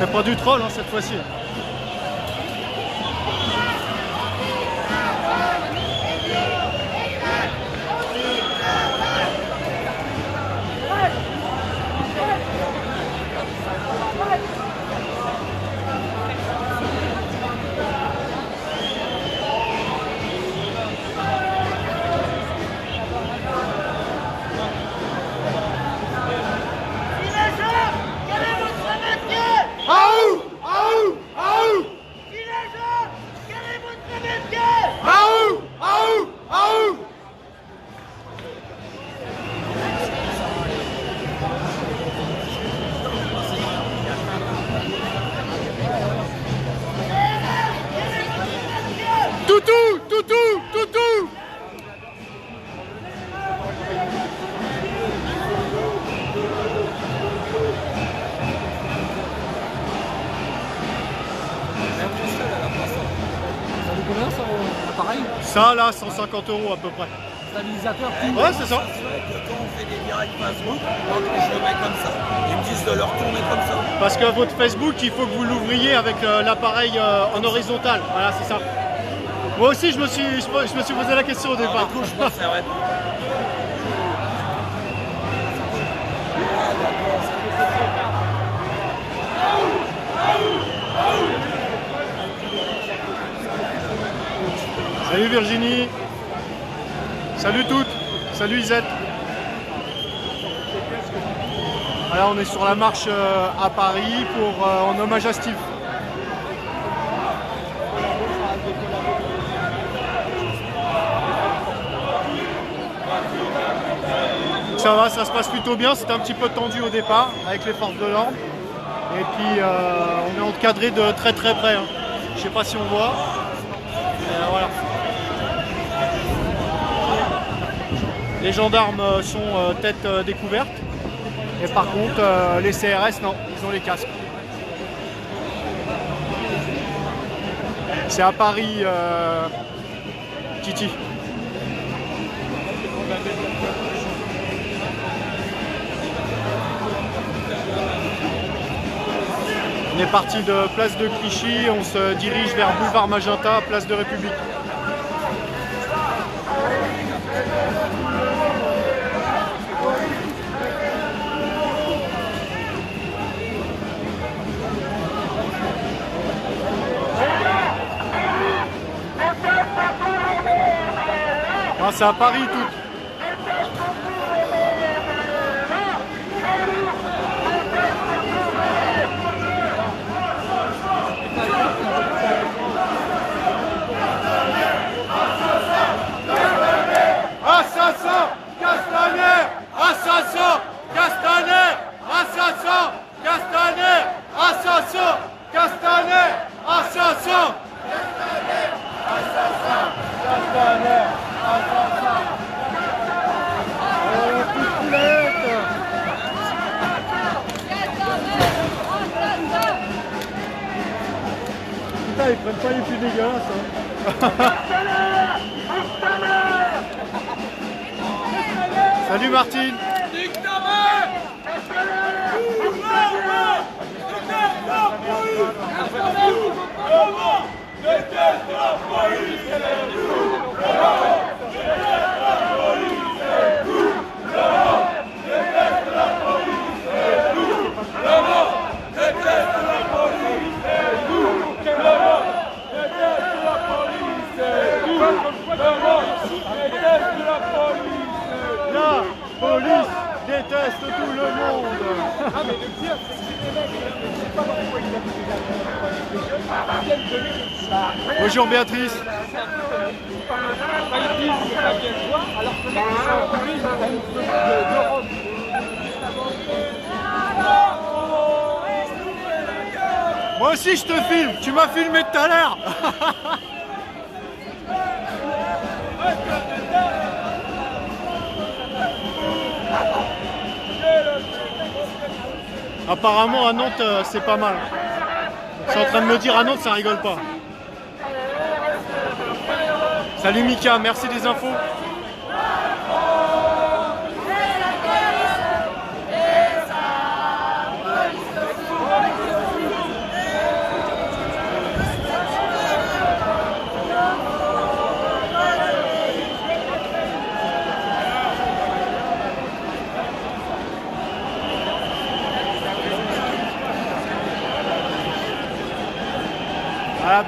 a pas du troll hein, cette fois-ci. Toutou, toutou, toutou. Ça vaut combien ça appareil? Ça là, 150 € à peu près. Stabilisateur tout. Ouais, c'est ça. Quand on fait des directs Facebook, je le mets comme ça. Ils me disent de le retourner comme ça. Parce que votre Facebook, il faut que vous l'ouvriez avec l'appareil en horizontal. Voilà, c'est ça. Moi aussi, je me suis posé la question au départ. Du coup, je m'en servais. Salut Virginie. Salut toutes. Salut Isette. Voilà, on est sur la marche à Paris en hommage à Steve. Ça va, ça se passe plutôt bien. C'était un petit peu tendu au départ avec les forces de l'ordre. Et puis on est encadré de très très près. Hein. Je sais pas si on voit. Voilà. Les gendarmes sont tête découverte. Et par contre, les CRS, non, ils ont les casques. C'est à Paris, Titi. On est parti de place de Clichy, on se dirige vers boulevard Magenta, place de République. Ah, c'est à Paris tout. Assassin, Castaner, assassin, Castaner, assassin, Castaner, assassin, Castaner, assassin, Castaner, assassin. Putain, ils prennent pas les plus dégueulasses. Hein. Salut Martine. La police déteste tout le monde. Ah mais le pire, c'est que les mecs, je sais pas pourquoi ils viennent de Bonjour Béatrice. ils disent que ça vient de voir, alors que les mecs qui sont en Corée, ils ont d'Europe. Moi aussi je te filme, tu m'as filmé tout à l'heure. Apparemment à Nantes c'est pas mal. Je suis en train de me dire à Nantes ça rigole pas. Salut Mika, merci des infos.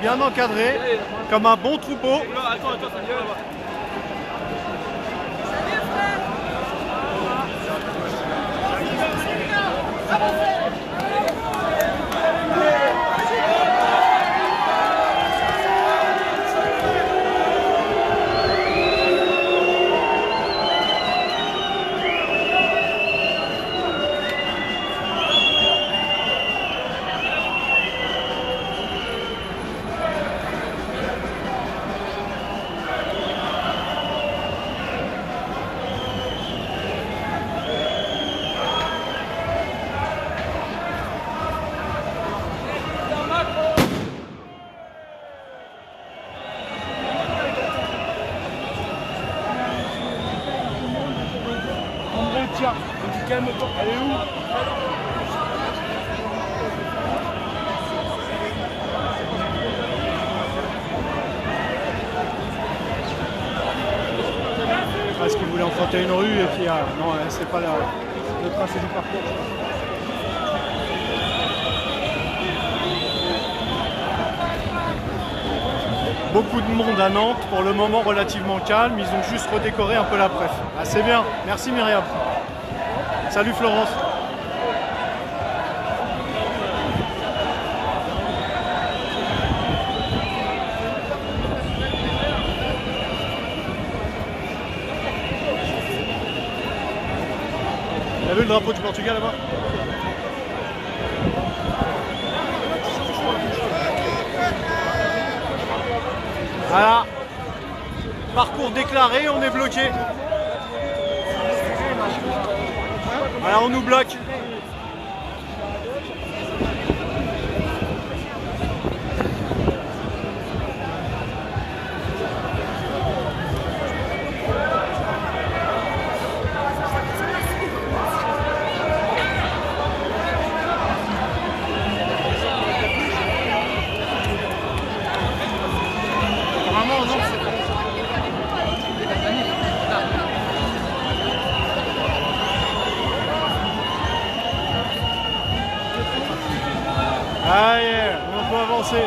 bien encadré, comme un bon troupeau. Attends, ça vient là-bas. Tiens, calme-toi, elle est où? Parce qu'il voulait emprunter une rue et puis non, c'est pas le tracé du parcours. Beaucoup de monde à Nantes, pour le moment relativement calme, ils ont juste redécoré un peu la préf. Ah, c'est bien, merci Myriam. Salut Florence. T'as vu le drapeau du Portugal là-bas? Voilà. Parcours déclaré, on est bloqué. Voilà, on nous bloque. Allez, on peut avancer.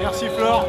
Merci Flore.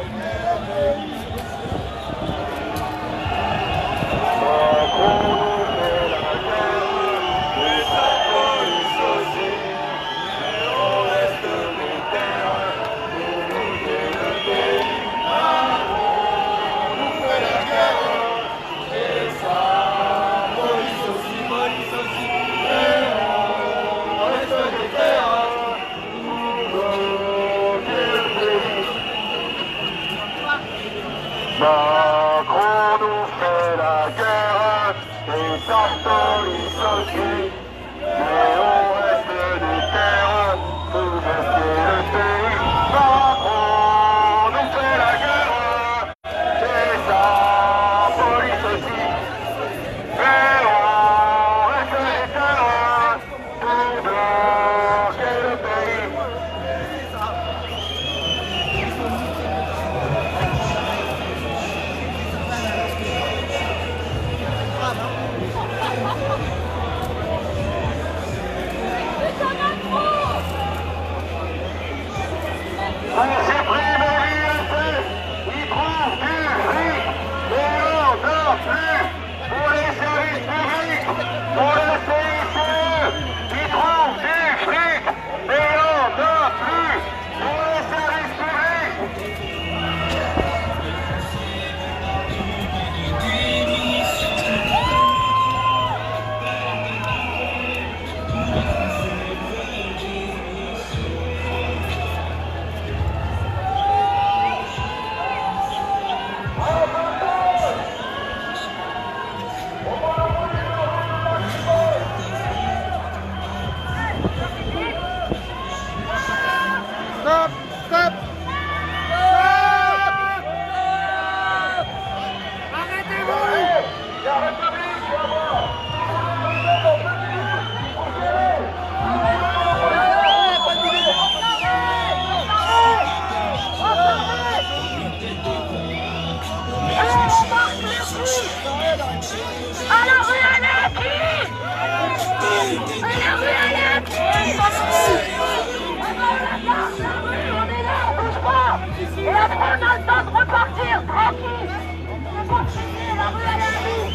Et après, on a le temps de repartir, tranquille. On va pas traîner, la rue, elle est à nous.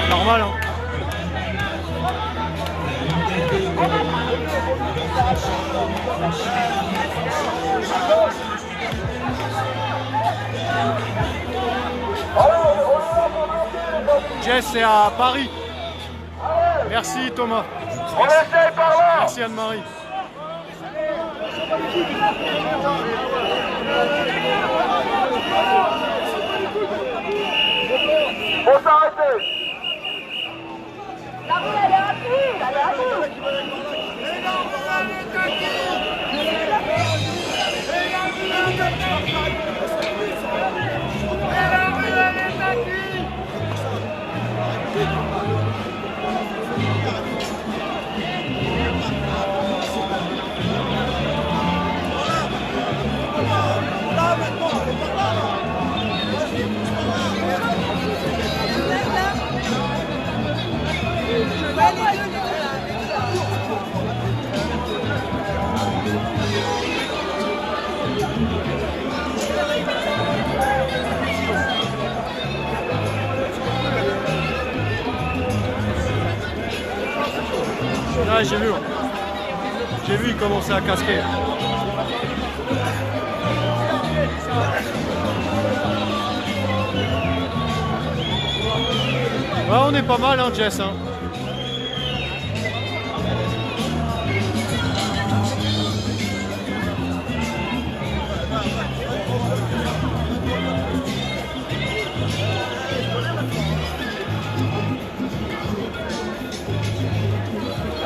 Normal, hein. Jess, c'est à Paris. Merci Thomas. On essaye par là. Merci Anne-Marie. Faut s'arrêter. La rue, elle est à nous, elle est à nous. Ah, j'ai vu. J'ai vu, il commençait à casquer. Ouais, on est pas mal, hein, Jess. Hein.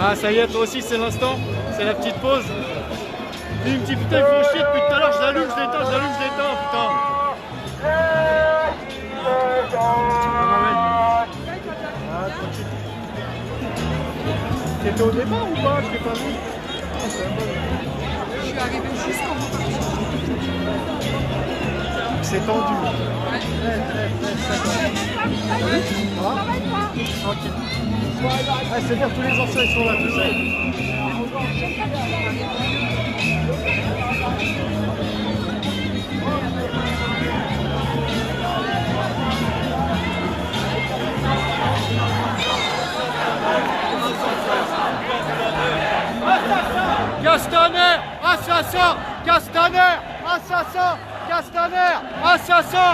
Ah, ça y est, toi aussi, c'est l'instant. C'est la petite pause. Dis, une petite putain, il faut chier depuis tout à l'heure. Je l'allume, je l'éteins, putain. T'étais au départ ou pas? Je t'ai pas vu. Je suis arrivé jusqu'au bout. C'est tendu. Tranquille. Ah, c'est bien, tous les anciens ils sont là, tout ça. Castaner, assassin! Castaner, assassin! Castaner, assassin!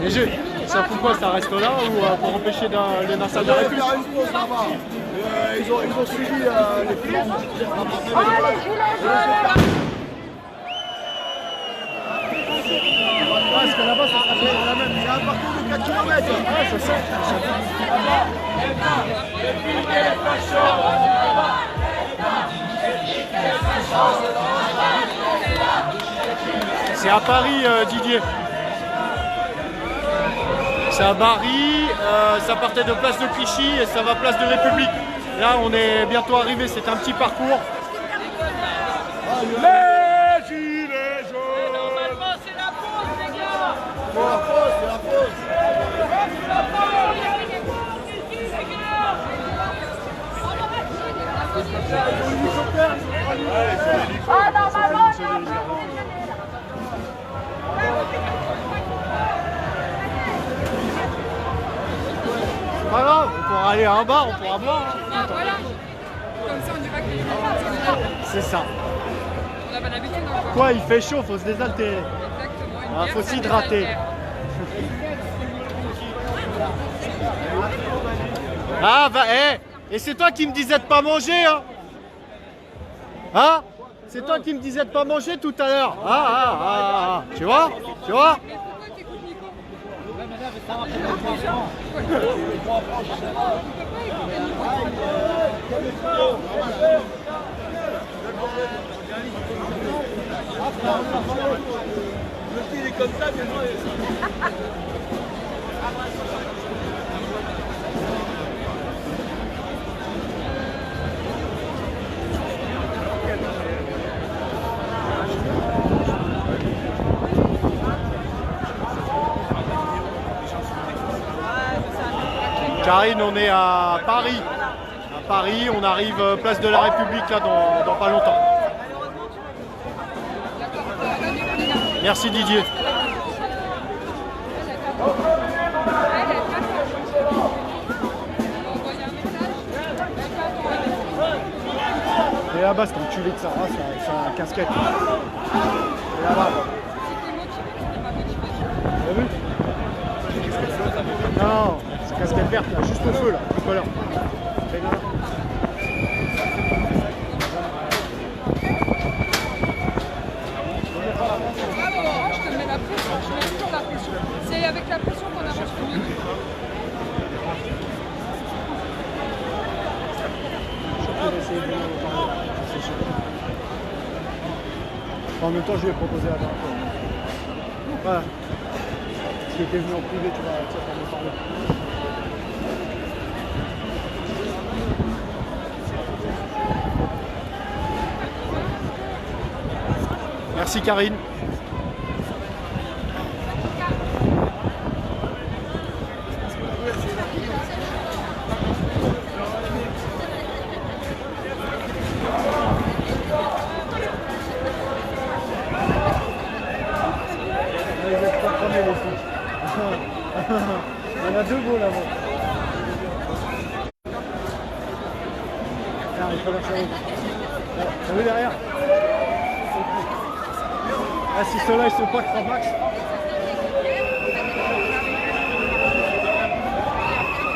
Léger, ça fout quoi? Ça reste là ou pour empêcher les nassals de réfugiés? Ils ont suivi les plans. Parce que là-bas, ça sera toujours la même. C'est un parcours de 4 km. Ouais, je sais. C'est à Paris, Didier. C'est à Paris, ça partait de place de Clichy et ça va place de République. Là, on est bientôt arrivé, c'est un petit parcours. Les gilets jaunes. Normalement, c'est la pause, les gars. C'est la pause, c'est la pause. Ah, normalement, on est en train C'est pas grave, on pourra aller à un bar, on pourra boire. Hein. Ah, voilà. Comme ça, on dira que les gens C'est ça. on n'a pas l'habitude encore. Quoi, il fait chaud, faut se désaltérer. Exactement. Une Ah, bière, faut ça s'hydrater. désaltère. Ah, bah, et c'est toi qui me disais de pas manger, hein? Hein? C'est toi qui me disais de pas manger tout à l'heure. Ah. Tu vois? Tu vois? Mais pourquoi tu écoutes Nico? Le style est comme ça, mais moi. Karine, on est à Paris. À Paris, on arrive place de la République là dans pas longtemps. Merci Didier. Et là-bas, c'est un culé de Sarah, c'est un casquette. Et là-bas. T'as vu? Non, c'est casquette verte, là, juste au feu, là, tout à l'heure. Je te mets la pression, je mets toujours la pression. C'est avec la pression qu'on avance plus vite. En même temps, je lui ai proposé la dernière fois. Voilà. Qui était venu en privé, tu vois, pour me parler. Merci Karine. Il y en a deux beaux là-bas. Regarde, il traverse la route. T'as vu derrière? Ah, si ceux-là ils sont pas cravax.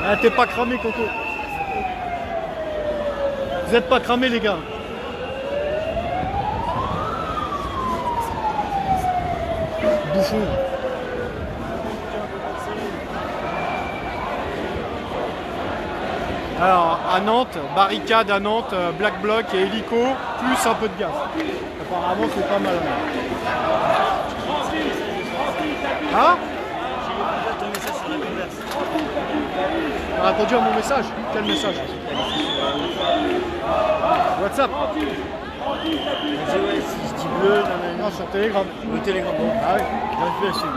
Ah, t'es pas cramé, Coco. Vous êtes pas cramés, les gars. Bouffon. Alors, à Nantes, barricade à Nantes, Black Bloc et hélico, plus un peu de gaz. Apparemment, c'est pas mal. Hein? T'as répondu à mon message? Quel message? WhatsApp? Si je dis bleu, Non, sur Telegram. le télégramme. Ah oui. J'arrive plus à suivre.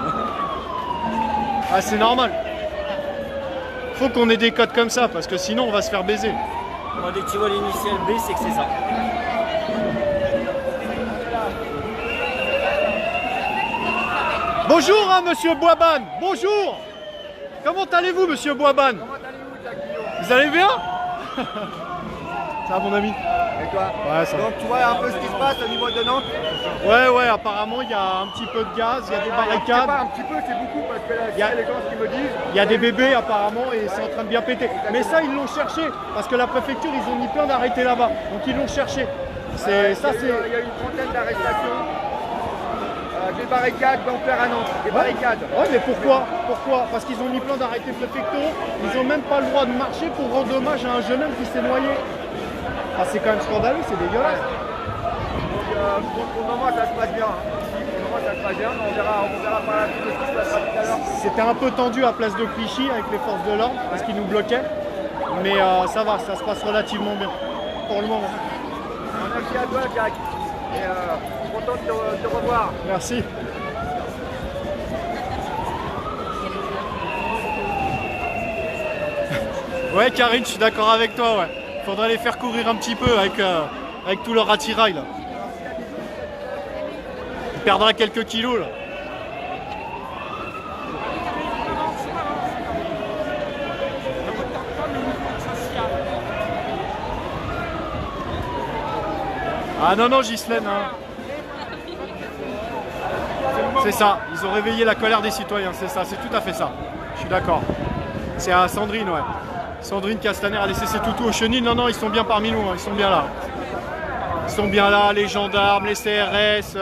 Ah, c'est normal. Faut qu'on ait des codes comme ça, parce que sinon on va se faire baiser. Moi, dès que tu vois l'initiale B, c'est que c'est ça. Bonjour, hein, monsieur Boisban. Bonjour. Comment allez-vous, monsieur Boisban? Vous allez bien? Ça va mon ami? Et toi? Ouais, ça va. Donc tu vois un peu ce qui se passe au niveau de Nantes? Ouais, apparemment il y a un petit peu de gaz, il y a des barricades. C'est pas un petit peu, c'est beaucoup parce que là, Il y a- les gens ce qu'ils me disent. Il y a des bébés apparemment et c'est en train de bien péter. Mais ça ils l'ont cherché parce que la préfecture ils ont mis plein d'arrêtés là-bas. Donc ils l'ont cherché. Il y a eu une trentaine d'arrestations. Des barricades d'enfer à Nantes. Des barricades. Ouais mais pourquoi? Parce qu'ils ont mis plein d'arrêtés préfectoraux. Ils ont même pas le droit de marcher pour rendre hommage à un jeune homme qui s'est noyé. Ah c'est quand même scandaleux, c'est dégueulasse. Donc pour le moment ça se passe bien. Pour le moment ça se passe bien. On verra par la suite ce qui se passera tout à l'heure. C'était un peu tendu à Place de Clichy avec les forces de l'ordre parce qu'ils nous bloquaient. Mais ça va, ça se passe relativement bien pour le moment. Merci à toi Jack. Et je suis content de te revoir. Merci. Ouais Karine, je suis d'accord avec toi, ouais. Faudrait les faire courir un petit peu avec tout leur attirail là. Il perdra quelques kilos là. Ah non, Ghislaine, hein. C'est ça, ils ont réveillé la colère des citoyens, c'est ça, c'est tout à fait ça. Je suis d'accord. C'est à Sandrine, ouais. Sandrine Castaner a laissé ses toutous au chenil. Non, ils sont bien parmi nous, hein. Ils sont bien là. Ils sont bien là, les gendarmes, les CRS,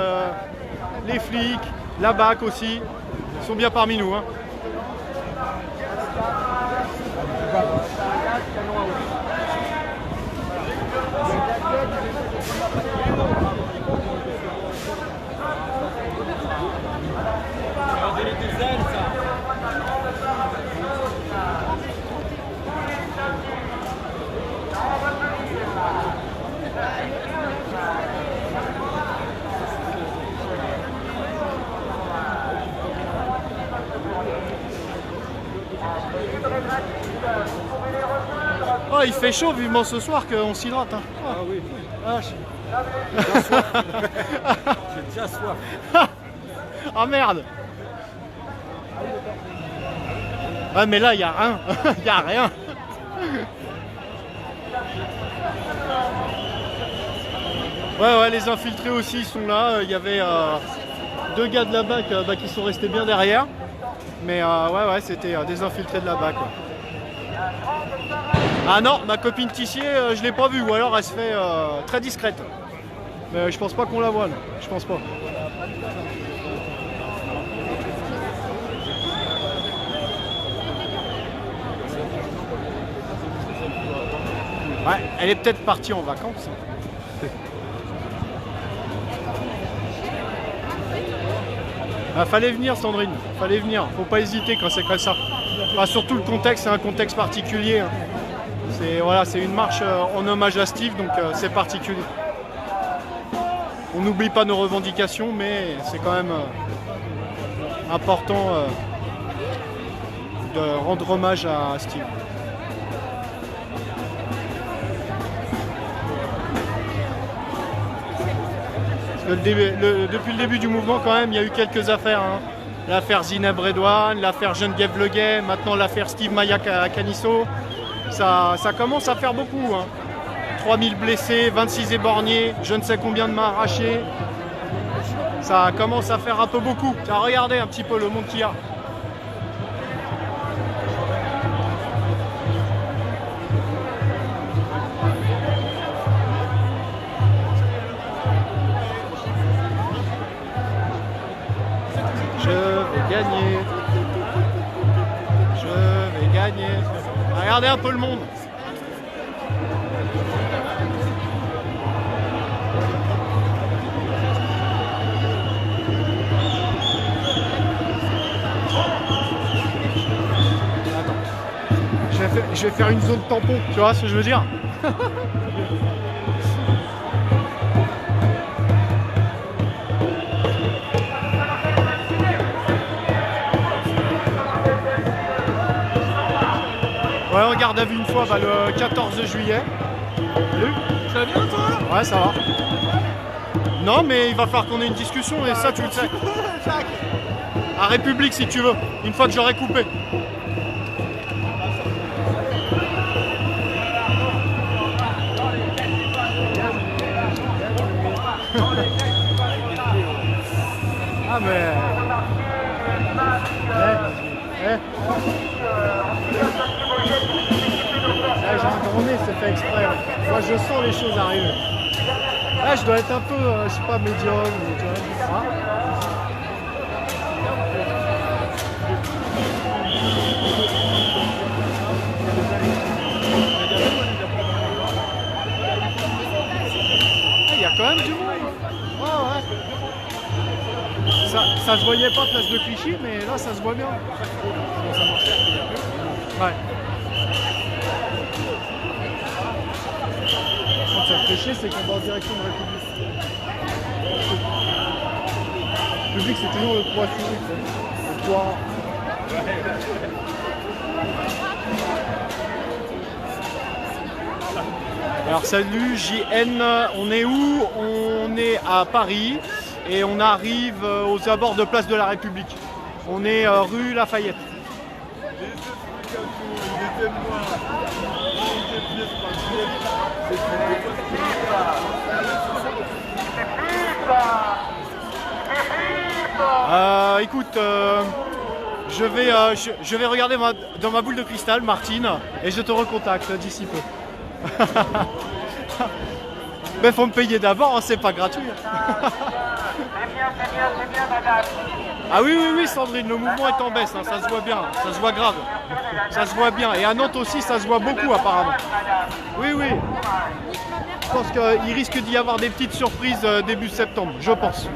les flics, la BAC aussi. Ils sont bien parmi nous, hein. Oh, il fait chaud vivement ce soir qu'on s'hydrate. Hein. Oh. Ah oui. Ah, J'ai déjà soif. ah merde. Ouais mais là il n'y a rien. Il n'y a rien. Ouais, les infiltrés aussi ils sont là. Il y avait deux gars de la BAC qui sont restés bien derrière. Mais ouais, c'était des infiltrés de la BAC. Ouais. Ah non, ma copine Tissier, je l'ai pas vue, ou alors elle se fait très discrète. Mais je pense pas qu'on la voit, là. Je pense pas. Ouais, elle est peut-être partie en vacances. Ah, fallait venir Sandrine, fallait venir, faut pas hésiter quand c'est comme ça. Enfin, surtout le contexte, c'est un contexte particulier. Hein. C'est une marche en hommage à Steve, donc c'est particulier. On n'oublie pas nos revendications, mais c'est quand même important de rendre hommage à Steve. Depuis le début du mouvement, quand même, il y a eu quelques affaires. Hein. L'affaire Zineb Redouane, l'affaire Geneviève Leguet, maintenant l'affaire Steve Mayak à Canisso. Ça commence à faire beaucoup. Hein. 3000 blessés, 26 éborgnés, je ne sais combien de mains arrachées. Ça commence à faire un peu beaucoup. Regardez un petit peu le monde qu'il y a. Je vais gagner. Je vais gagner. Regardez un peu le monde. Attends. Je vais faire une zone tampon, tu vois ce que je veux dire? Ouais, on garde à vue une fois le 14 juillet. Salut. Ça va bien toi? Ouais, ça va. Non, mais il va falloir qu'on ait une discussion et ça, tu le sais. À République, si tu veux, une fois que j'aurai coupé. Ah mais... Là j'ai un grand nez, c'est fait exprès. Moi je sens les choses arriver. Là je dois être un peu, je sais pas, médium ou tu vois. Il y a quand même du monde. Oh, ouais. Ça se voyait pas place de Clichy, mais là ça se voit bien. Ouais. Quand ça fait chier, c'est qu'on va en direction de la République. Le public, c'est toujours le poids fini. Le poids. Alors salut JN, on est où? On est à Paris et on arrive aux abords de Place de la République. On est rue Lafayette. Écoute, je vais regarder dans ma boule de cristal, Martine, et je te recontacte d'ici peu. Mais faut me payer d'abord, hein, c'est pas gratuit. Ah oui, oui, oui, Sandrine, le mouvement est en baisse, hein, ça se voit bien, ça se voit grave. Ça se voit bien. Et à Nantes aussi, ça se voit beaucoup apparemment. Oui, oui. Je pense qu'il risque d'y avoir des petites surprises début septembre, je pense.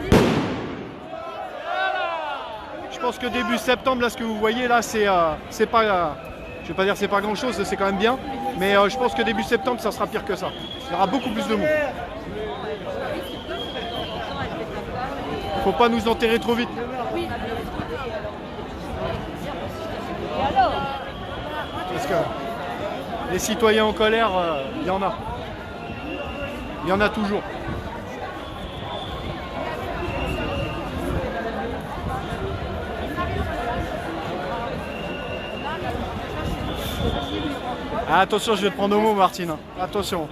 Je pense que début septembre, là, ce que vous voyez là, c'est pas... je vais pas dire c'est pas grand chose, c'est quand même bien. Mais je pense que début septembre, ça sera pire que ça. Il y aura beaucoup plus de monde. Faut pas nous enterrer trop vite. Parce que les citoyens en colère, il y en a. Il y en a toujours. Ah, attention, je vais te prendre au mot, Martine. Attention.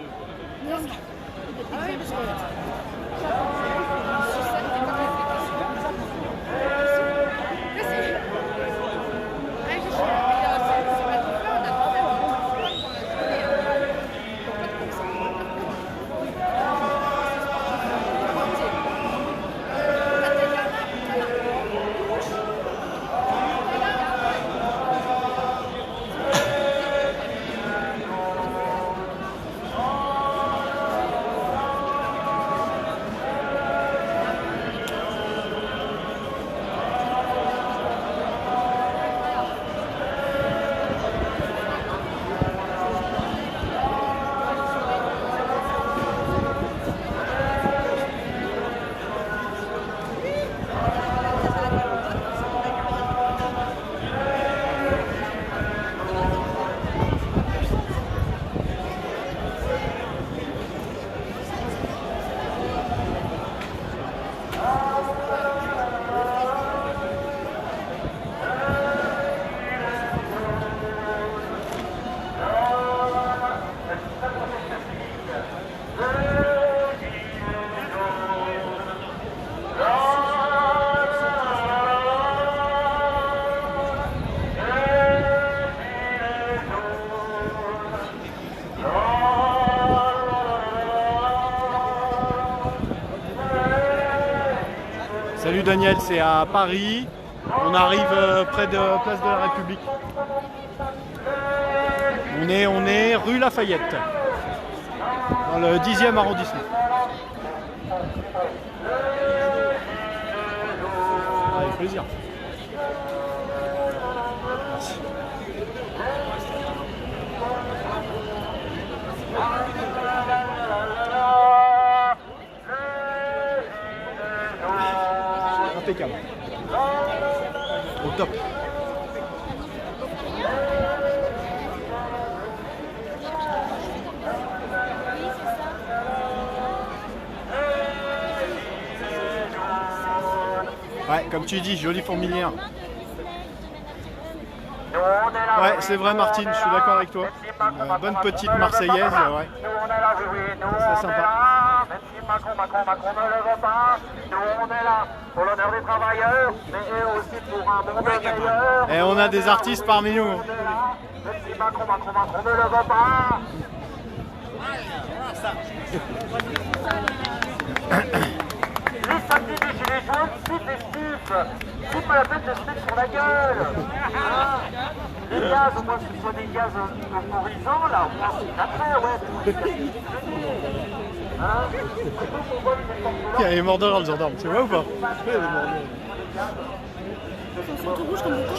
Salut Daniel, c'est à Paris. On arrive près de Place de la République. On est rue Lafayette, dans le 10e arrondissement. Avec plaisir. Merci. Impeccable. Au top. Ouais, comme tu dis, jolie fourmilière. Ouais, c'est vrai Martine, je suis d'accord avec toi. Bonne petite Marseillaise, ouais. C'est sympa. Macron ne le veut pas, nous on est là, pour l'honneur des travailleurs, mais aussi pour un monde meilleur. Et on a des artistes parmi nous. Le petit Macron, ne le veut pas. Les samedis des Gilets jaunes, si festifs, si peu la peine de se mettre sur la gueule. Hein, les gaz, au moins que ce soit des gaz euphorisants, là, au moins c'est après, ouais. Hein, Tiens, il est mort de rire, le gendarme, tu vois ou pas?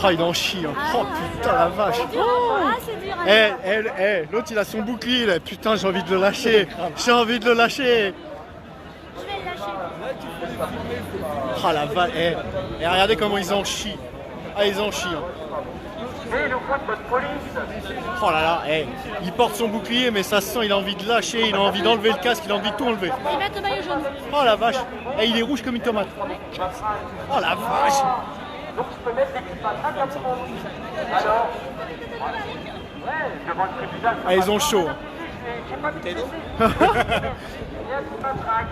Ah, il en chie, hein. Oh putain, la vache. Ah, c'est dur à L'autre il a son bouclier là, putain, j'ai envie de le lâcher. J'ai envie de le lâcher. Je vais le lâcher. Ah la vache, regardez comment ils en chient. Ah, ils en chient. Hein. mais il nous faut de bonne police. Oh là là, il porte son bouclier, mais ça se sent, il a envie de lâcher, il a envie d'enlever le casque, il a envie de tout enlever. Ils mettent le maillot jaune. Oh la vache, il est rouge comme une tomate. Oh la vache. Donc je peux mettre des petites matraques à tout le monde. Alors, ouais, devant le tribunal. Ah, ils ont chaud. Hein. J'ai pas de soucis. Il y a des matraques.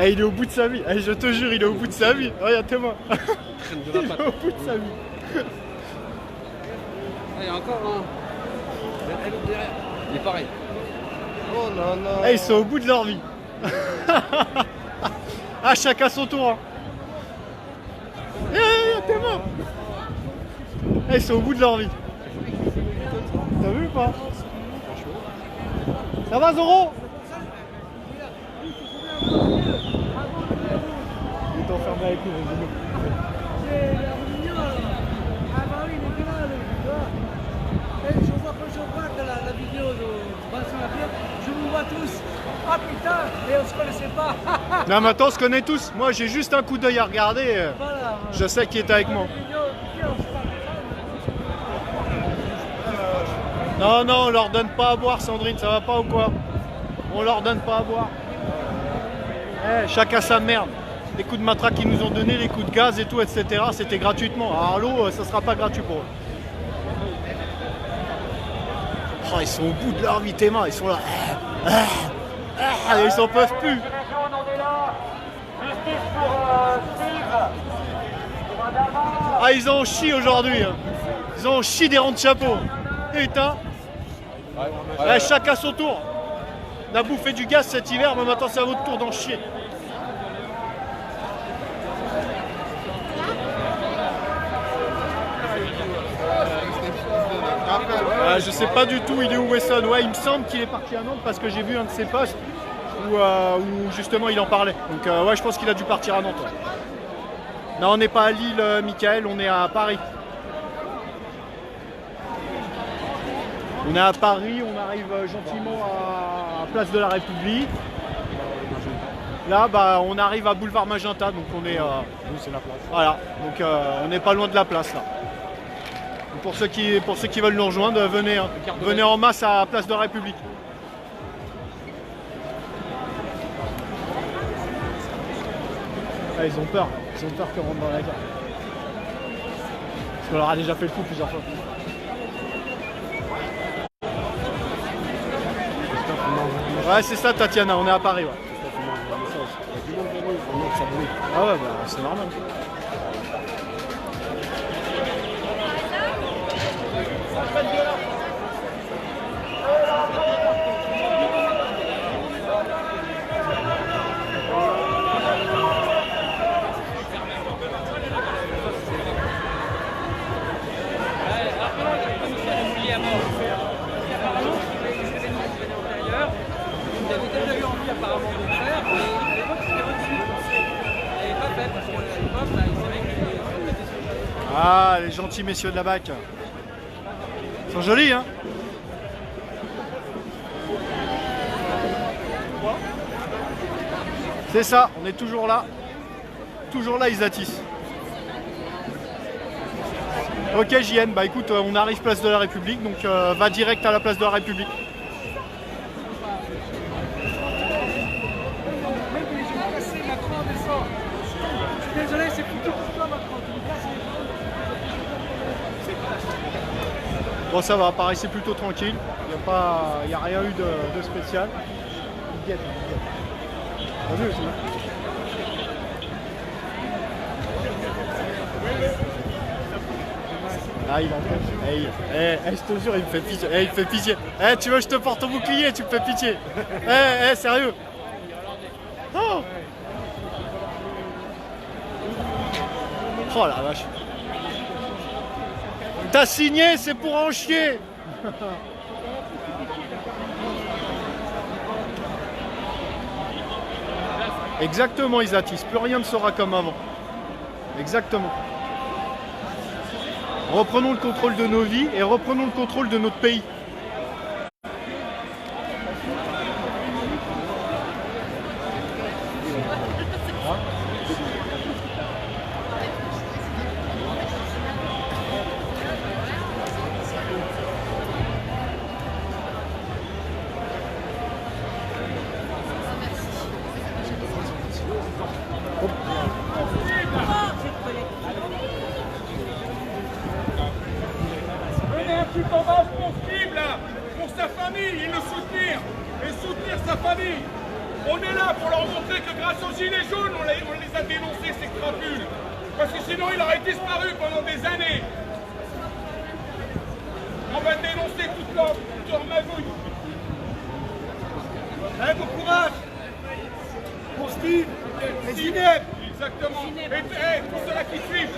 Il est au bout de sa vie, je te jure, il est au bout de sa vie. Regarde, témoin. Il est au bout de sa vie. Il y a encore un. Elle est derrière. Il est pareil. Oh là là. Ils sont au bout de leur vie. Ah, chacun son tour. Hein. T'es mort. Ils sont au bout de leur vie. T'as vu ou pas? Ça va, Zoro? Il est enfermé avec nous, Ah bah oui, il est là, tu vois. Et je vois quand je regarde la vidéo de Vincent Lapierre, je vous vois tous. Ah putain, et on se connaissait pas. Non, maintenant on se connaît tous. Moi j'ai juste un coup d'œil à regarder. Voilà. Je sais qui est avec moi. Non, non, on leur donne pas à boire, Sandrine, ça va pas ou quoi? On leur donne pas à boire. Chacun sa merde. Les coups de matraque qu'ils nous ont donnés, les coups de gaz et tout, etc., c'était gratuitement. Alors l'eau, ça sera pas gratuit pour eux. Oh, ils sont au bout de leur vie, tes mains, ils sont là. Ils s'en peuvent plus. Les jaunes, on est là. Justice pour Steve. Pour Adama. Ah, ils en chient aujourd'hui. Hein. Ils en chient des ronds de chapeau. Putain. Chacun son tour. On a bouffé du gaz cet hiver, mais maintenant c'est à votre tour d'en chier. Je sais pas du tout, il est où Wesson? Ouais, il me semble qu'il est parti à Nantes parce que j'ai vu un de ses posts où justement il en parlait. Donc ouais, je pense qu'il a dû partir à Nantes. Ouais. Non, on n'est pas à Lille, Michael, on est à Paris. On est à Paris, on arrive gentiment à Place de la République. Là, bah, on arrive à Boulevard Magenta, donc on est. C'est la place. Voilà, donc on n'est pas loin de la place là. Donc, pour ceux qui veulent nous rejoindre, venez, hein. Venez en masse à Place de la République. Ah, ils ont peur qu'on rentre dans la gare. Parce qu'on leur a déjà fait le coup plusieurs fois. Ouais, c'est ça, Tatiana, on est à Paris. Ouais. Ah ouais, bah, c'est normal. Il avait déjà eu envie apparemment de le faire, mais à l'époque c'était reçu. Il n'avait pas fait parce qu'à l'époque, il savait qu'il était sur le. Ah, les gentils messieurs de la BAC. Ils sont jolis, hein? C'est ça, on est toujours là. Toujours là, ils attissent. Ok, JN, bah écoute, on arrive place de la République, donc va direct à la place de la République. Désolé, c'est plutôt pour toi maintenant. Bon, ça va, pareil, c'est plutôt tranquille. Il n'y a rien eu de spécial. Il guette. T'as vu aussi, hein. Ah, il est en train de... je te jure, il me fait pitié. Il me fait pitié. Tu veux que je te porte ton bouclier, tu me fais pitié. Sérieux. Oh, oh la vache. T'as signé, c'est pour en chier. Exactement, Isatis. Plus rien ne sera comme avant. Exactement. Reprenons le contrôle de nos vies et reprenons le contrôle de notre pays. Venez un petit hommage pour Steve là, pour sa famille, et le soutenir, et soutenir sa famille. On est là pour leur montrer que grâce aux gilets jaunes, on les a dénoncés, ces crapules. Parce que sinon, il aurait disparu pendant des années. On va dénoncer toute leur magouille. Bon courage pour Steve et Zineb. Exactement. Et pour ceux-là qui suivent.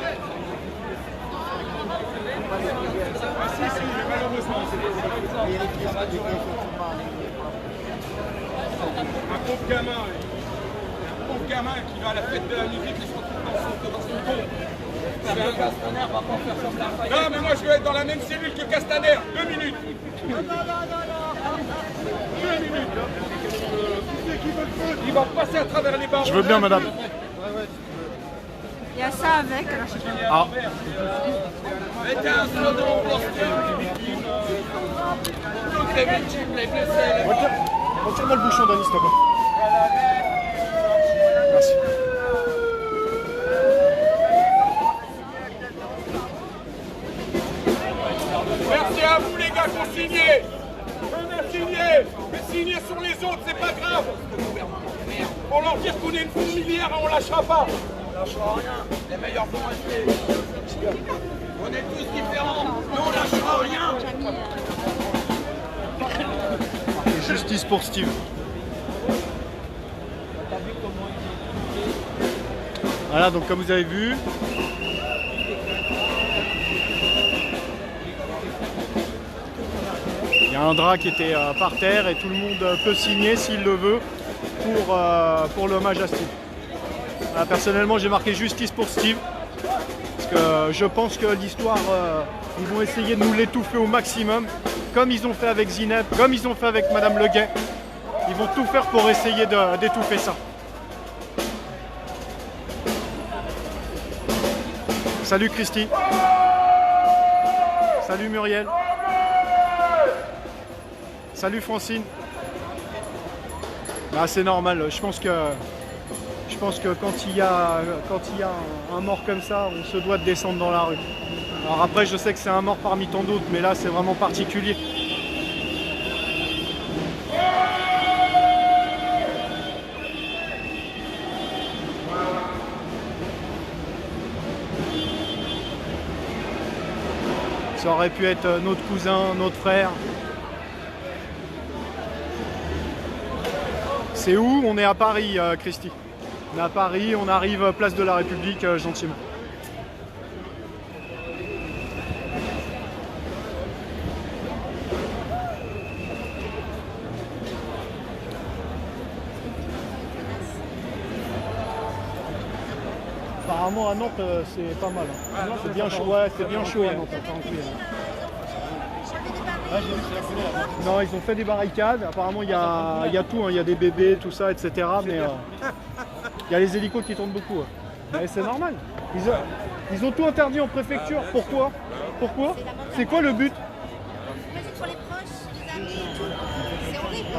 Ah si, malheureusement, c'est un pauvre gamin. Un pauvre gamin qui va à la fête de la musique et se retrouve dans son pont. Castaner va pas faire comme la faillite. Non, mais moi je veux être dans la même cellule que Castaner. 2 minutes. 2 minutes. Il va passer à travers les barreaux. Je veux bien, madame. Il y a ça avec, alors je sais pas. Ah. Mettez un slogan pour toutes les victimes, les blessés, les morts. Retire-moi le bouchon d'Anis, s'il te plaît. Merci. Merci à vous les gars qui ont signé. Venez signer. Mais signer sur les autres, c'est pas grave. Pour leur dire qu'on est une fourmilière et on lâchera pas. On lâchera rien, les meilleurs vont rester. On est tous différents, mais on lâchera rien. Et justice pour Steve. Voilà, donc comme vous avez vu, il y a un drap qui était par terre et tout le monde peut signer s'il le veut pour l'hommage à Steve. Voilà, personnellement, j'ai marqué justice pour Steve parce que je pense que l'histoire, ils vont essayer de nous l'étouffer au maximum, comme ils ont fait avec Zineb, comme ils ont fait avec Madame Le Gay. Ils vont tout faire pour essayer d'étouffer ça. Salut Christy. Salut Muriel. Salut Francine. Bah, c'est normal, je pense que quand il y a un mort comme ça, on se doit de descendre dans la rue. Alors après, je sais que c'est un mort parmi tant d'autres, mais là c'est vraiment particulier. Ça aurait pu être notre cousin, notre frère. C'est où? On est à Paris, Christy. On est à Paris, on arrive place de la République gentiment. Apparemment à Nantes c'est pas mal. Hein. C'est bien chaud, ouais, c'est bien chaud à Nantes. Non, ils ont fait des barricades. Apparemment, il y a tout. Il y a des bébés, tout ça, etc. Mais il y a les hélicos qui tournent beaucoup. Mais c'est normal. Ils ont tout interdit en préfecture. Pourquoi? C'est quoi le but? Pour les proches, les amis, c'est horrible.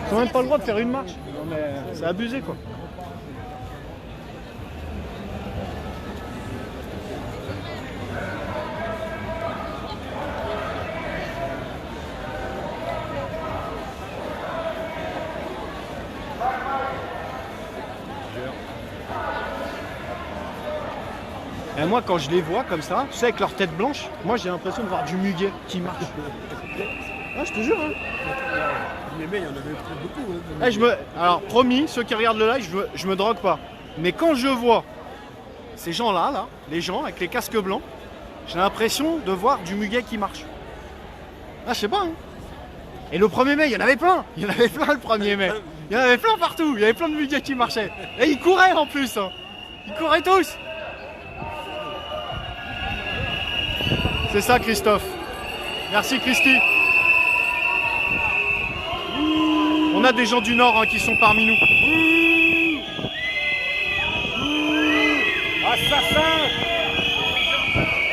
Ils n'ont même pas le droit de faire une marche. Non, mais c'est abusé, quoi. Et moi, quand je les vois comme ça, tu sais, avec leur tête blanche, moi j'ai l'impression de voir du muguet qui marche. Ah, je te jure, hein. Mais il y en avait beaucoup. Alors, promis, ceux qui regardent le live, je me drogue pas. Mais quand je vois ces gens-là, là, les gens avec les casques blancs, j'ai l'impression de voir du muguet qui marche. Ah, je sais pas, hein. Et le 1er mai, il y en avait plein. Il y en avait plein le 1er mai. Il y en avait plein partout. Il y avait plein de muguets qui marchaient. Et ils couraient en plus, hein. Ils couraient tous. C'est ça, Christophe. Merci, Christy. On a des gens du Nord, hein, qui sont parmi nous. Assassin!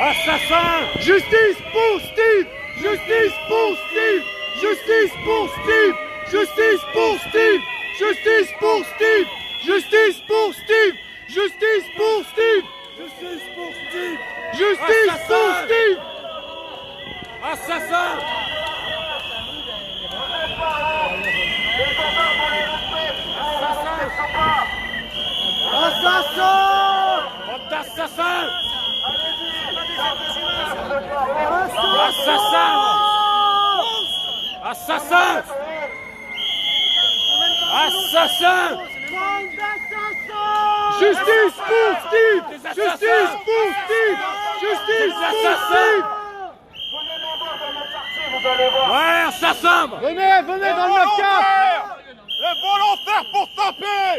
Assassin! Justice pour Steve! Justice pour Steve! Justice pour Steve! Justice pour Steve! Justice pour Steve! Justice pour Steve! Justice pour Steve! Justice pour Steve! Justice pour Steve! Assassin! Assassin! Assassin! Assassin! Assassin! Assassin! Justice pour Steve! Justice pour Steve! Justice pour Steve! Ouais, assassin! Venez dans le 9-4! Les volontaires pour taper!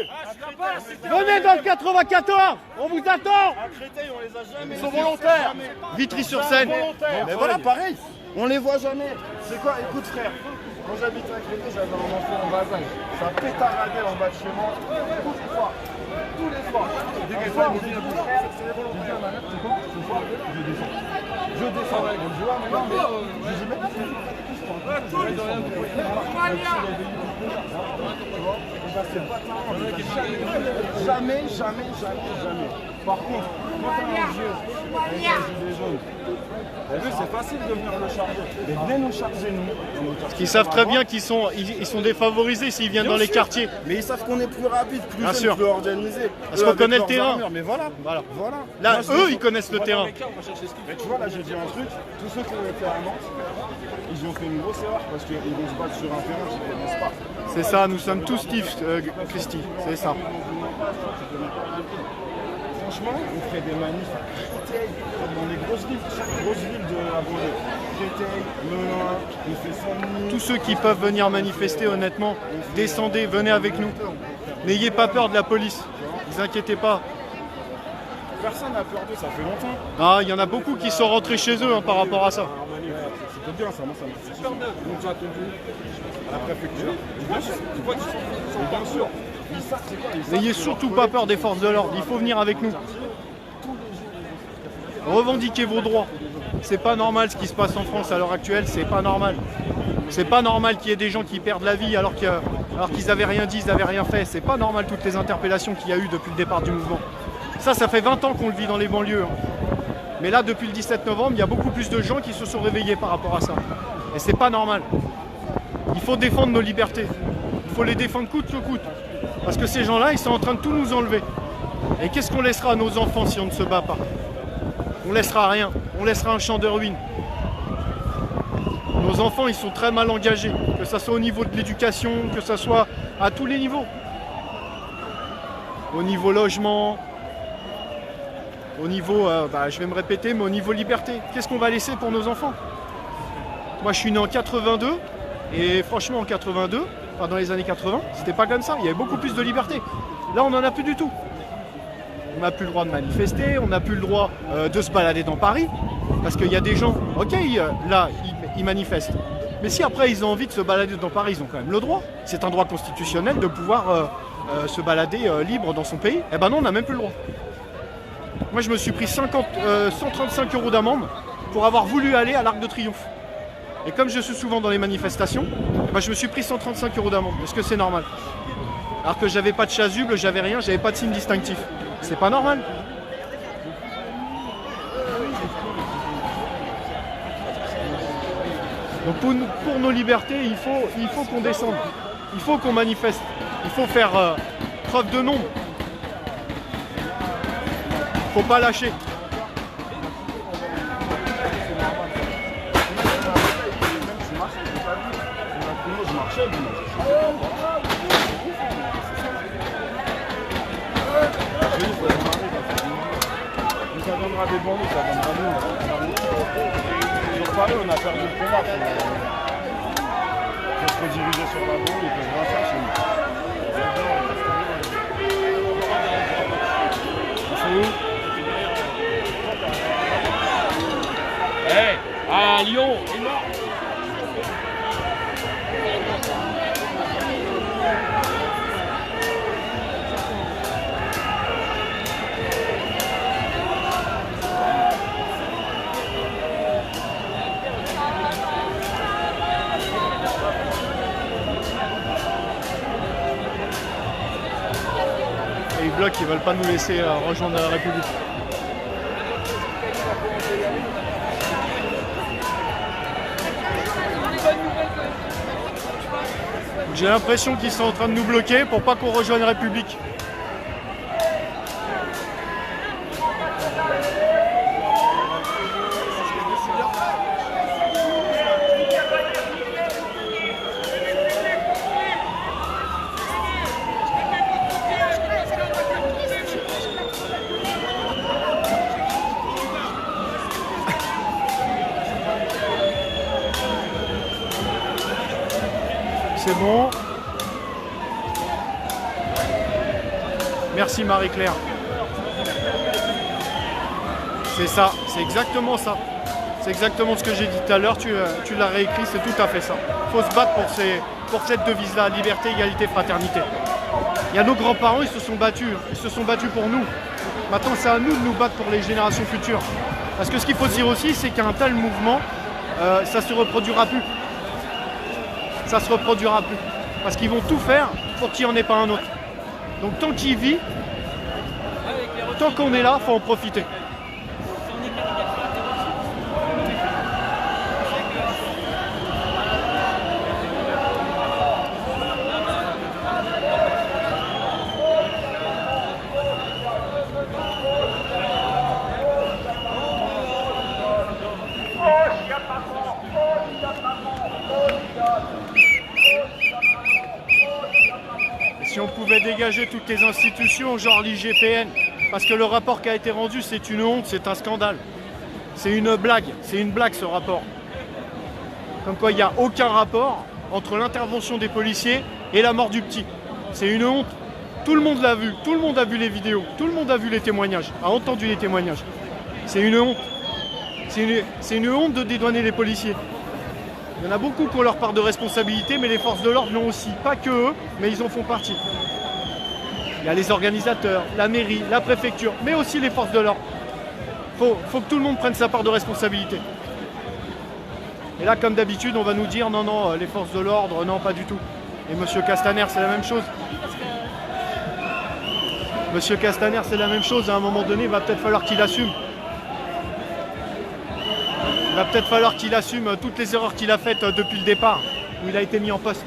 Venez dans le 94! On vous attend! À Créteil, on les a jamais. Ils sont volontaires! Vitry-sur-Seine! Mais voilà, pareil. On les voit jamais. C'est quoi? Écoute, frère. Quand j'habitais à Créteil, j'avais un enfant en bas âge. Ça pétaradait en bas de chez moi. Tous les soirs. Tous les soirs. Des fois, on dit à ma mère, c'est quoi? Ce soir, je descends. Je descends. On dit, ouais, mais non, mais. Je dis, mais jamais. Par contre, quand t'as un vieux avec un gilet jaune, c'est facile de venir le charger. Mais venez nous charger, nous. Parce qu'ils savent très bien qu'ils sont défavorisés s'ils viennent dans les quartiers. Mais ils savent qu'on est plus rapide, plus Bien jeune, sûr. plus organisé. Parce qu'on connaît le terrain. Mais voilà. Là, Moi, eux, ils connaissent le terrain. Mais tu vois, là, j'ai dit un truc. Tous ceux qui ont été à Nantes, ils ont fait une grosse erreur parce qu'ils vont se battre sur un terrain qu'ils ne connaissent pas. C'est ça, nous sommes tous Steve, Christy. C'est ça. Franchement, on ferait des manifs à Créteil, dans les grosses villes, chaque grosse ville de la banlieue. Créteil, Melun, on fait Saint-Denis. Tous ceux qui peuvent venir manifester, honnêtement, descendez, venez avec nous. N'ayez pas peur de la police. Ne vous inquiétez pas. Personne n'a peur d'eux, ça fait longtemps. Ah, il y en a beaucoup qui sont rentrés chez eux, hein, par rapport à ça. C'était bien ça, moi ça me fait super. Donc tu as attendu à la préfecture. Bien sûr, tu vois, bien sûr. Ils savent c'est quoi. N'ayez surtout pas peur des forces de l'ordre, il faut venir avec nous. Revendiquez vos droits. C'est pas normal ce qui se passe en France à l'heure actuelle, c'est pas normal. C'est pas normal qu'il y ait des gens qui perdent la vie alors qu'ils avaient rien dit, ils avaient rien fait. C'est pas normal toutes les interpellations qu'il y a eu depuis le départ du mouvement. Ça fait 20 ans qu'on le vit dans les banlieues. Mais là, depuis le 17 novembre, il y a beaucoup plus de gens qui se sont réveillés par rapport à ça. Et c'est pas normal. Il faut défendre nos libertés. Il faut les défendre coûte que coûte. Parce que ces gens-là, ils sont en train de tout nous enlever. Et qu'est-ce qu'on laissera à nos enfants si on ne se bat pas? On laissera rien. On laissera un champ de ruines. Nos enfants, ils sont très mal engagés. Que ce soit au niveau de l'éducation, que ce soit à tous les niveaux. Au niveau logement, au niveau, je vais me répéter, mais au niveau liberté. Qu'est-ce qu'on va laisser pour nos enfants? Moi, je suis né en 82. Et franchement, en 82, dans les années 80, c'était pas comme ça. Il y avait beaucoup plus de liberté. Là, on n'en a plus du tout. On n'a plus le droit de manifester, on n'a plus le droit de se balader dans Paris. Parce qu'il y a des gens, ok, là, ils manifestent. Mais si après, ils ont envie de se balader dans Paris, ils ont quand même le droit. C'est un droit constitutionnel de pouvoir se balader libre dans son pays. Eh ben non, on n'a même plus le droit. Moi, je me suis pris 135 € d'amende pour avoir voulu aller à l'Arc de Triomphe. Et comme je suis souvent dans les manifestations, je me suis pris 135 € d'amende. Est-ce que c'est normal? Alors que j'avais pas de chasuble, j'avais rien, j'avais pas de signe distinctif. C'est pas normal. Donc pour nos libertés, il faut qu'on descende. Il faut qu'on manifeste. Il faut faire preuve de nombre. Faut pas lâcher. devant nous, ça viendra de nous. Sur Paris, on a perdu le combat. Il faut se rediriger sur la boue, ils peuvent rien faire chez nous. C'est où? Hey, à Lyon, il est mort. Et ils bloquent, ils veulent pas nous laisser rejoindre la République. J'ai l'impression qu'ils sont en train de nous bloquer pour pas qu'on rejoigne la République. C'est bon. Merci Marie-Claire. C'est ça, c'est exactement ça. C'est exactement ce que j'ai dit tout à l'heure, tu l'as réécrit, c'est tout à fait ça. Il faut se battre pour cette devise-là, liberté, égalité, fraternité. Il y a nos grands-parents, ils se sont battus pour nous. Maintenant, c'est à nous de nous battre pour les générations futures. Parce que ce qu'il faut se dire aussi, c'est qu'un tel mouvement, ça ne se reproduira plus. Ça se reproduira plus. Parce qu'ils vont tout faire pour qu'il n'y en ait pas un autre. Donc tant qu'il vit, tant qu'on est là, il faut en profiter. Si on pouvait dégager toutes les institutions, genre l'IGPN, parce que le rapport qui a été rendu, c'est une honte, c'est un scandale. C'est une blague ce rapport. Comme quoi il n'y a aucun rapport entre l'intervention des policiers et la mort du petit. C'est une honte. Tout le monde l'a vu, tout le monde a vu les vidéos, tout le monde a vu les témoignages, a entendu les témoignages. C'est une honte. C'est une honte de dédouaner les policiers. Il y en a beaucoup qui ont leur part de responsabilité, mais les forces de l'ordre l'ont aussi. Pas que eux, mais ils en font partie. Il y a les organisateurs, la mairie, la préfecture, mais aussi les forces de l'ordre. Faut que tout le monde prenne sa part de responsabilité. Et là, comme d'habitude, on va nous dire non, non, les forces de l'ordre, non, pas du tout. Et Monsieur Castaner, c'est la même chose. Monsieur Castaner, c'est la même chose. À un moment donné, il va peut-être falloir qu'il assume. Il va peut-être falloir qu'il assume toutes les erreurs qu'il a faites depuis le départ, où il a été mis en poste.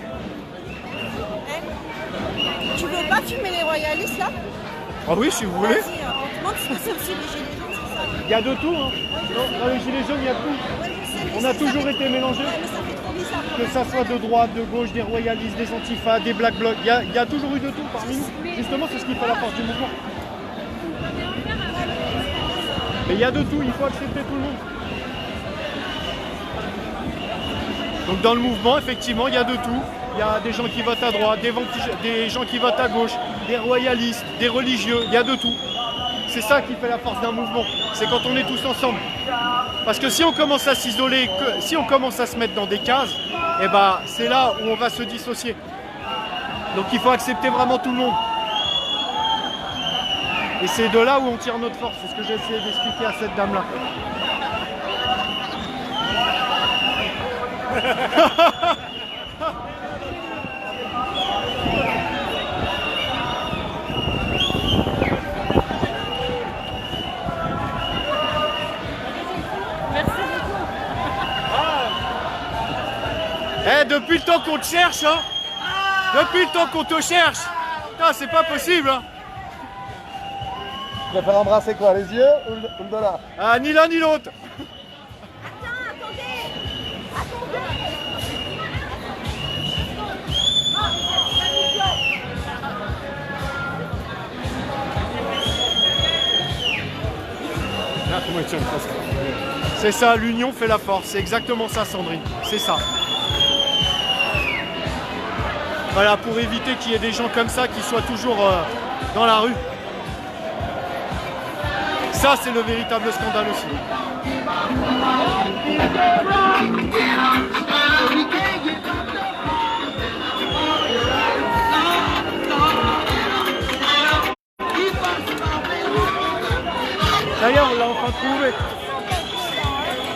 Tu veux pas fumer les royalistes là? Ah oui, si vous voulez. Vas-y, on te demande si c'est aussi les gilets jaunes, c'est ça? Il y a de tout. Hein. Dans les gilets jaunes, il y a tout. Ouais, je sais, mais On a ça toujours fait- été mélangés. Ouais, mais ça fait trop bizarre. Que ça soit de droite, de gauche, des royalistes, des antifas, des black blocs, il y a toujours eu de tout parmi nous. Justement, c'est ce qui fait la force du mouvement. Mais il y a de tout, il faut accepter tout le monde. Donc dans le mouvement, effectivement, il y a de tout. Il y a des gens qui votent à droite, des gens qui votent à gauche, des royalistes, des religieux, il y a de tout. C'est ça qui fait la force d'un mouvement, c'est quand on est tous ensemble. Parce que si on commence à s'isoler, si on commence à se mettre dans des cases, eh ben, c'est là où on va se dissocier. Donc il faut accepter vraiment tout le monde. Et c'est de là où on tire notre force, c'est ce que j'ai essayé d'expliquer à cette dame-là. Eh, depuis le temps qu'on te cherche, hein. Depuis le temps qu'on te cherche. Putain, c'est pas possible, hein. Tu préfères embrasser quoi, les yeux ou le dollar? Ah, ni l'un ni l'autre. Là, comment soutient presque. C'est ça, l'union fait la force. C'est exactement ça, Sandrine. C'est ça. Voilà, pour éviter qu'il y ait des gens comme ça qui soient toujours dans la rue. Ça, c'est le véritable scandale aussi. D'ailleurs, on l'a enfin trouvé.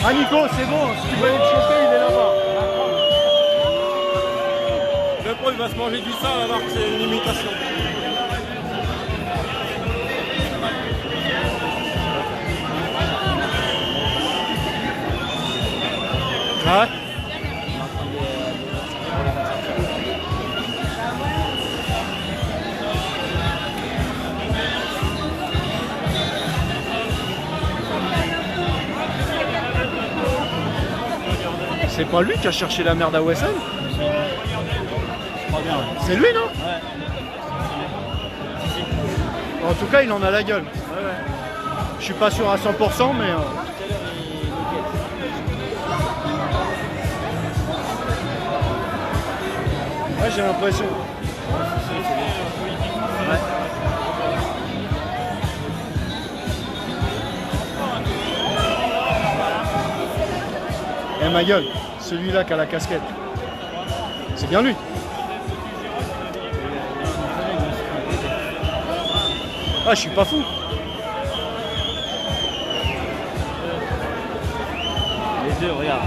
Ah Nico, c'est bon, si tu veux aller le choper, il est là-bas. Le pro, il va se manger du sang, on va voir que c'est une imitation. Ouais. C'est pas lui qui a cherché la merde à Wesson? C'est lui, non? Ouais. En tout cas, il en a la gueule. Je suis pas sûr à 100%, mais... Ouais, j'ai l'impression. Ouais. Eh ma gueule, celui-là qui a la casquette. C'est bien lui. Ah, je suis pas fou. Les deux, regarde.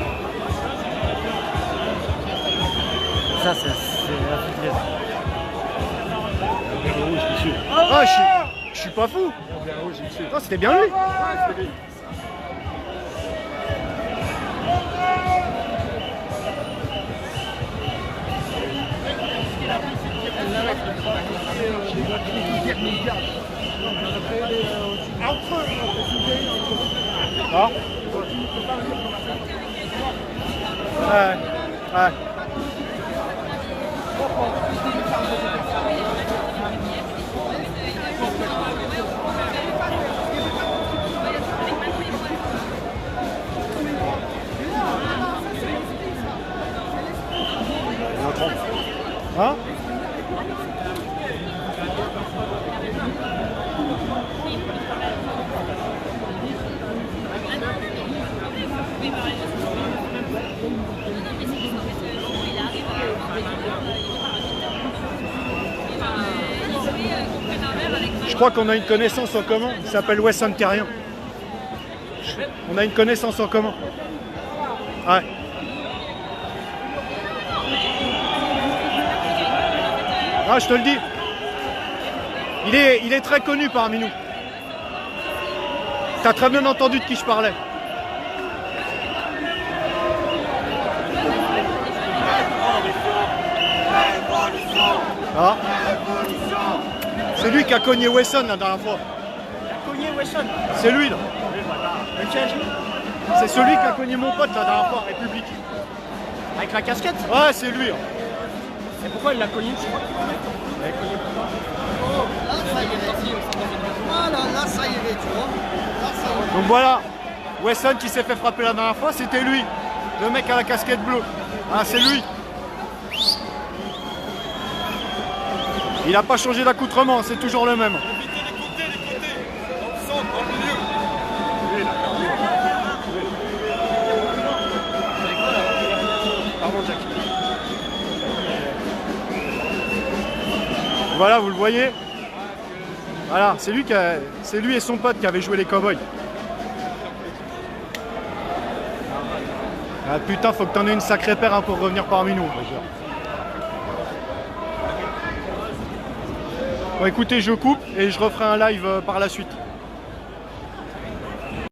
Ça, c'est la fitness. Ah, je suis pas fou. Ah, c'était bien lui. Ah. Ouais. Ouais. Hein? Je crois qu'on a une connaissance en commun, il s'appelle Wesson Terrien. On a une connaissance en commun. Ouais. Ah, je te le dis. Il est très connu parmi nous. T'as très bien entendu de qui je parlais. Ah. C'est lui qui a cogné Wesson la dernière fois. Cogné Wesson. C'est lui là. Lequel? C'est celui qui a cogné mon pote la dernière fois, République. Avec la casquette? Ouais, c'est lui. Et pourquoi il l'a cogné? Là, ça y est, tu vois. Donc voilà, Wesson qui s'est fait frapper la dernière fois, c'était lui. Le mec à la casquette bleue. Ah, c'est lui. Il n'a pas changé d'accoutrement, c'est toujours le même. Évitez les côtés, dans le centre, dans le milieu. Pardon, Jack. Voilà, vous le voyez. Voilà, c'est lui et son pote qui avaient joué les cow-boys. Ah putain, faut que t'en aies une sacrée paire hein, pour revenir parmi nous. Bon écoutez, je coupe et je referai un live par la suite.